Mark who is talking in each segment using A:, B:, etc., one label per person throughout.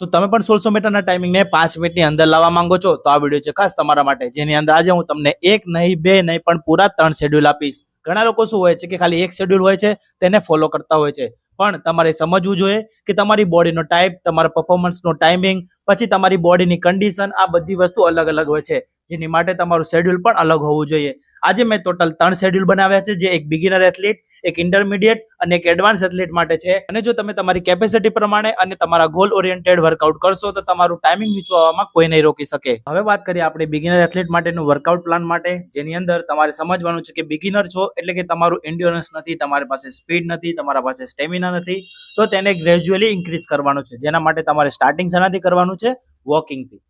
A: તો તમે પણ 1600 મીટરના ટાઈમિંગને 5 મિનિટની અંદર લાવવા માંગો છો તો આ વિડીયો છે ખાસ તમારા માટે, જેની અંદર આજે હું તમને એક નહીં બે નહીં પણ પૂરા 3 શેડ્યુલ આપીશ. ઘણા લોકો શું હોય છે કે ખાલી એક શેડ્યુલ હોય છે તેને ફોલો કરતા હોય છે, પણ તમારે સમજવું જોઈએ કે તમારી બોડીનો ટાઈપ, તમારા પરફોર્મન્સનો ટાઈમિંગ, પછી તમારી બોડીની કન્ડિશન, આ બધી વસ્તુ અલગ અલગ હોય છે, જેની માટે તમારું શેડ્યુલ પણ અલગ હોવું જોઈએ. આજે મેં ટોટલ 3 શેડ્યુલ બનાવ્યા છે, જે એક બિગિનર એથ્લીટ, એક ઇન્ટરમીડિયેટ અને એક એડવાન્સ એથ્લીટ માટે છે. અને જો તમે તમારી કેપેસિટી પ્રમાણે અને તમારા ગોલ ઓરિએન્ટેડ વર્કઆઉટ કરશો તો તમારું ટાઈમિંગ નીચું આવવામાં કોઈ નહીં રોકી શકે. હવે વાત કરીએ આપણે બિગિનર એથ્લીટ માટેનું વર્કઆઉટ પ્લાન માટે, જેની અંદર તમારે સમજવાનું છે કે બિગિનર છો એટલે કે તમારું એન્ડ્યોરન્સ નથી, તમારી પાસે સ્પીડ નથી, તમારા પાસે સ્ટેમિના નથી, તો તેને ગ્રેજ્યુઅલી ઇન્ક્રીઝ કરવાનું છે. જેના માટે તમારે સ્ટાર્ટિંગ શેનાથી કરવાનું છે? વોકિંગથી.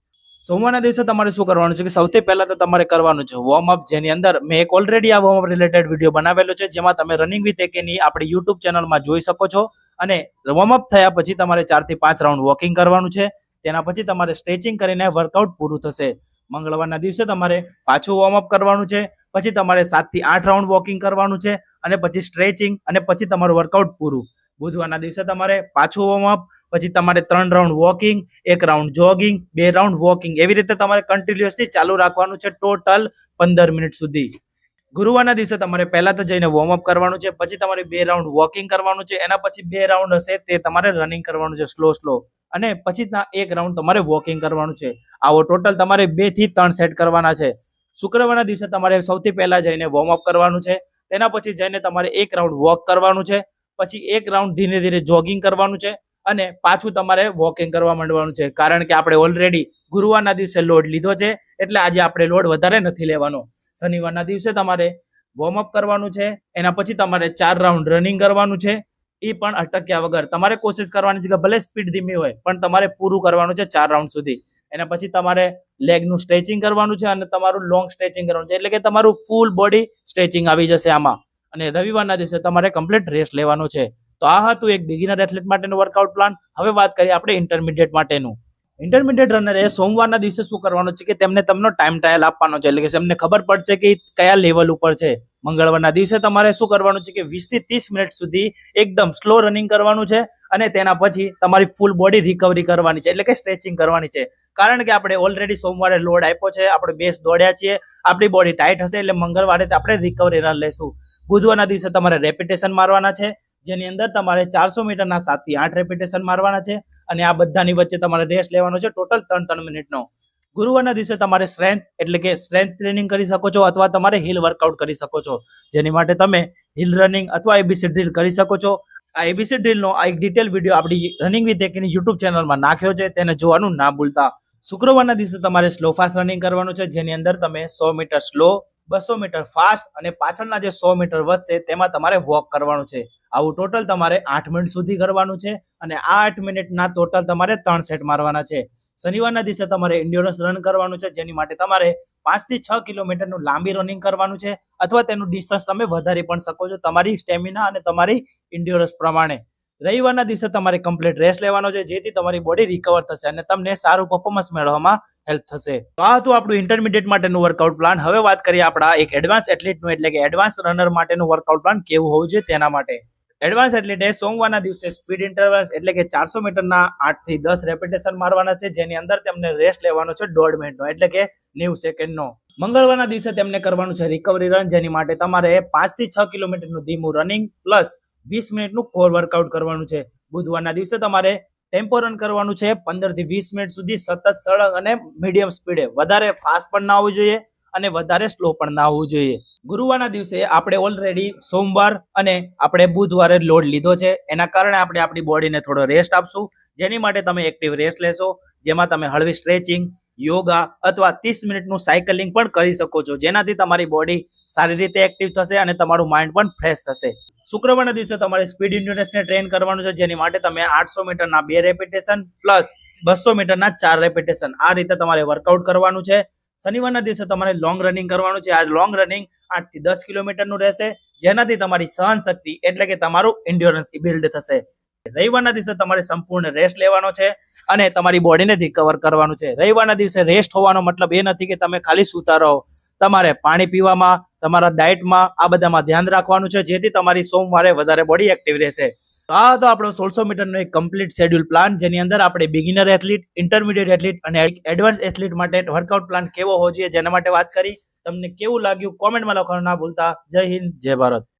A: સોમવારના દિવસે તમારે શું કરવાનું છે કે સૌથી પહેલા તો તમારે કરવાનું છે વોર્મઅપ, જેની અંદર મેં એક ઓલરેડી આ વોર્મઅપ રિલેટેડ વિડીયો બનાવેલો છે, જેમાં તમે રનિંગ વિથ એકેની આપણી યુટ્યુબ ચેનલમાં જોઈ શકો છો. અને વોર્મઅપ થયા પછી તમારે 4 થી 5 રાઉન્ડ વોકિંગ કરવાનું છે. તેના પછી તમારે સ્ટ્રેચિંગ કરીને વર્કઆઉટ પૂરું થશે. મંગળવારના દિવસે તમારે પાછું વોર્મઅપ કરવાનું છે, પછી તમારે 7 થી 8 રાઉન્ડ વોકિંગ કરવાનું છે, અને પછી સ્ટ્રેચિંગ, અને પછી તમારું વર્કઆઉટ પૂરું. બુધવારના દિવસે તમારે પાછું વોર્મઅપ, પછી તમારે 3 round walking, 1 round jogging, 2 round walking, એવી રીતે તમારે કન્ટિન્યુઅસલી ચાલુ રાખવાનું છે ટોટલ 15 મિનિટ સુધી. ગુરુવારના દિવસે તમારે પહેલા તો જઈને વોર્મઅપ કરવાનું છે, પછી તમારે 2 રાઉન્ડ વોકિંગ કરવાનું છે, એના પછી 2 રાઉન્ડ હશે તે તમારે રનિંગ કરવાનું છે સ્લો, અને પછી 1 રાઉન્ડ તમારે વોકિંગ કરવાનું છે. આવો ટોટલ તમારે 2 થી 3 સેટ કરવાના છે. શુક્રવારના દિવસે તમારે સૌથી પહેલા જઈને વોર્મઅપ કરવાનું છે, તેના પછી જઈને તમારે 1 રાઉન્ડ વોક કરવાનું છે, પછી 1 રાઉન્ડ ધીરે ધીરે જોગિંગ કરવાનું છે, અને પાછું તમારે વોકિંગ કરવા માંડવાનું છે. કારણ કે આપણે ઓલરેડી ગુરુવારના દિવસે લોડ લીધો છે, એટલે આજે આપણે લોડ વધારે નથી લેવાનો. શનિવારના દિવસે તમારે વોર્મઅપ કરવાનું છે, એના પછી તમારે 4 રાઉન્ડ રનિંગ કરવાનું છે, એ પણ અટક્યા વગર. તમારે કોશિશ કરવાની છે કે ભલે સ્પીડ ધીમી હોય પણ તમારે પૂરું કરવાનું છે 4 રાઉન્ડ સુધી. એના પછી તમારે લેગનું સ્ટ્રેચિંગ કરવાનું છે, અને તમારું લોંગ સ્ટ્રેચિંગ કરવાનું છે, એટલે કે તમારું ફૂલ બોડી સ્ટ્રેચિંગ આવી જશે આમાં. અને રવિવારના દિવસે તમારે કમ્પ્લીટ રેસ્ટ લેવાનો છે. તો આ હતું એક બિગિનર એથ્લેટ માટેનું વર્કઆઉટ પ્લાન. હવે વાત કરીએ આપણે ઇન્ટરમીડિયેટ માટેનું. ઇન્ટરમીડિયેટ રનરે સોમવારના દિવસે શું કરવાનું છે કે તેમને તમને ટાઈમ ટ્રાયલ આપવાનો છે, એટલે કે એમને ખબર પડશે કે કયા લેવલ ઉપર છે. મંગળવારના દિવસે તમારે શું કરવાનું છે કે 20 થી 30 મિનિટ સુધી એકદમ સ્લો રનિંગ કરવાનું છે, અને તેના પછી તમારી ફૂલ બોડી રિકવરી કરવાની છે, એટલે કે સ્ટ્રેચિંગ કરવાની છે. કારણ કે આપણે ઓલરેડી સોમવારે લોડ આપ્યો છે, આપણે બેઝ દોડ્યા છીએ, આપણી બોડી ટાઈટ હશે, એટલે મંગળવારે આપણે રિકવરી રન લેશું. બુધવારના દિવસે તમારે રેપિટેશન મારવાના છે, જેની અંદર તમારે 400 મીટરના 7 થી 8 રેપિટેશન મારવાના છે, અને આ બધાની વચ્ચે તમારે રેસ્ટ લેવાનો છે ટોટલ 3 મિનિટનો. ગુરુવારના દિવસે તમારે સ્ટ્રેન્થ એટલે કે સ્ટ્રેન્થ ટ્રેનિંગ કરી શકો છો, અથવા તમારે હિલ વર્કઆઉટ કરી શકો છો, જેની માટે તમે હિલ રનિંગ અથવા એબીસી ડ્રીલ કરી શકો છો. આ એબીસી ડ્રીલનો એક ડિટેલ વિડીયો આપણી રનિંગ વિથ એકેની યુટ્યુબ ચેનલમાં નાખ્યો છે, તેને જોવાનું ના ભૂલતા. શુક્રવારના દિવસે તમારે સ્લો ફાસ્ટ રનિંગ કરવાનું છે, જેની અંદર તમે 100 મીટર સ્લો, 200 મીટર ફાસ્ટ, અને પાછળના જે 100 મીટર વધશે તેમાં તમારે વોક કરવાનું છે. આવું ટોટલ તમારે 8 મિનિટ સુધી કરવાનું છે, અને આ 8 મિનિટના ટોટલ તમારે 3 સેટ મારવાના છે. શનિવારના દિવસે તમારે એન્ડ્યોરન્સ રન કરવાનું છે, જેની માટે તમારે 5 થી 6 કિલોમીટરનું લાંબી રનિંગ કરવાનું છે, અથવા તેનું ડિસ્ટન્સ તમે વધારી પણ શકો છો તમારી સ્ટેમિના અને તમારી એન્ડ્યોરન્સ પ્રમાણે. રવિવારના દિવસે તમારે કમ્પ્લીટ રેસ્ટ લેવાનો છે, જેથી તમારી બોડી રિકવર થશે અને તમને સારું પરફોર્મન્સ મેળવવામાં હેલ્પ થશે. તો આ હતું આપણું ઇન્ટરમીડિયેટ માટેનું વર્કઆઉટ પ્લાન. હવે વાત કરીએ આપણા એક એડવાન્સ એથ્લીટનું, એટલે કે એડવાન્સ રનર માટેનું વર્કઆઉટ પ્લાન કેવું હોવું જોઈએ તેના માટે. એડવાન્સ એથ્લીટે સોમવારના દિવસે સ્પીડ ઇન્ટરવલ્સ એટલે કે 400 મીટરના 8 થી 10 રેપિટેશન મારવાના છે, જેની અંદર તેમને રેસ્ટ લેવાનો છે 1.5 મિનિટનો, એટલે કે 90 સેકન્ડનો. મંગળવારના દિવસે તેમને કરવાનું છે રિકવરી રન, જેની માટે તમારે 5 થી 6 કિલોમીટરનું ધીમું રનિંગ પ્લસ 20 મિનિટનું કોર વર્કઆઉટ કરવાનું છે. બુધવારના દિવસે તમારે ટેમ્પો રન કરવાનું છે 15 થી 20 મિનિટ સુધી સતત સળંગ અને મીડિયમ સ્પીડે. વધારે ફાસ્ટ પણ ના હોવું જોઈએ અને વધારે સ્લો પણ ના હોવું જોઈએ. ગુરુવારના દિવસે આપણે ઓલરેડી સોમવાર અને આપણે બુધવારે લોડ લીધો છે, એના કારણે આપણે આપણી બોડીને થોડો રેસ્ટ આપશું, જેની માટે તમે એક્ટિવ રેસ્ટ લેશો, જેમાં તમે હળવી સ્ટ્રેચિંગ, યોગા અથવા 30 મિનિટનું સાયકલિંગ પણ કરી શકો છો, જેનાથી તમારી બોડી સારી રીતે એક્ટિવ થશે અને તમારું માઇન્ડ પણ ફ્રેશ થશે. શુક્રવારના દિવસે તમારે સ્પીડ એન્ડ્યોરન્સને ટ્રેન કરવાનું છે, જેની માટે તમે 800 મીટરના 2 રેપિટેશન પ્લસ 200 મીટરના 4 રેપિટેશન, આ રીતે તમારે વર્કઆઉટ કરવાનું છે. શનિવારના દિવસે તમારે લોંગ રનિંગ કરવાનું છે. આ લોંગ રનિંગ 8 થી 10 કિલોમીટરનું રહેશે, જેનાથી તમારી સહન શક્તિ એટલે કે તમારું એન્ડ્યોરન્સ બિલ્ડ થશે. રવિવારના દિવસે તમારે સંપૂર્ણ રેસ્ટ લેવાનો છે અને તમારી બોડીને રિકવર કરવાનું છે. રવિવારના દિવસે રેસ્ટ હોવાનો મતલબ એ નથી કે તમે ખાલી સૂતા રહો. તમારે પાણી પીવામાં, તમારા ડાયટમાં, આ બધામાં ધ્યાન રાખવાનું છે, જેથી તમારી સોમવારે વધારે બોડી એક્ટિવ રહેશે. તો આ હતો આપણો 1600 મીટરનો એક કમ્પ્લીટ શેડ્યુલ પ્લાન, જેની અંદર આપણે બિગિનર એથ્લીટ, ઇન્ટરમીડિયેટ એથ્લીટ અને એડવાન્સ એથ્લીટ માટે વર્કઆઉટ પ્લાન કેવો હોવો જોઈએ જેના માટે વાત કરી. તમને કેવું લાગ્યું કોમેન્ટમાં લખવાનું ના ભૂલતા. જય હિન્દ, જય ભારત.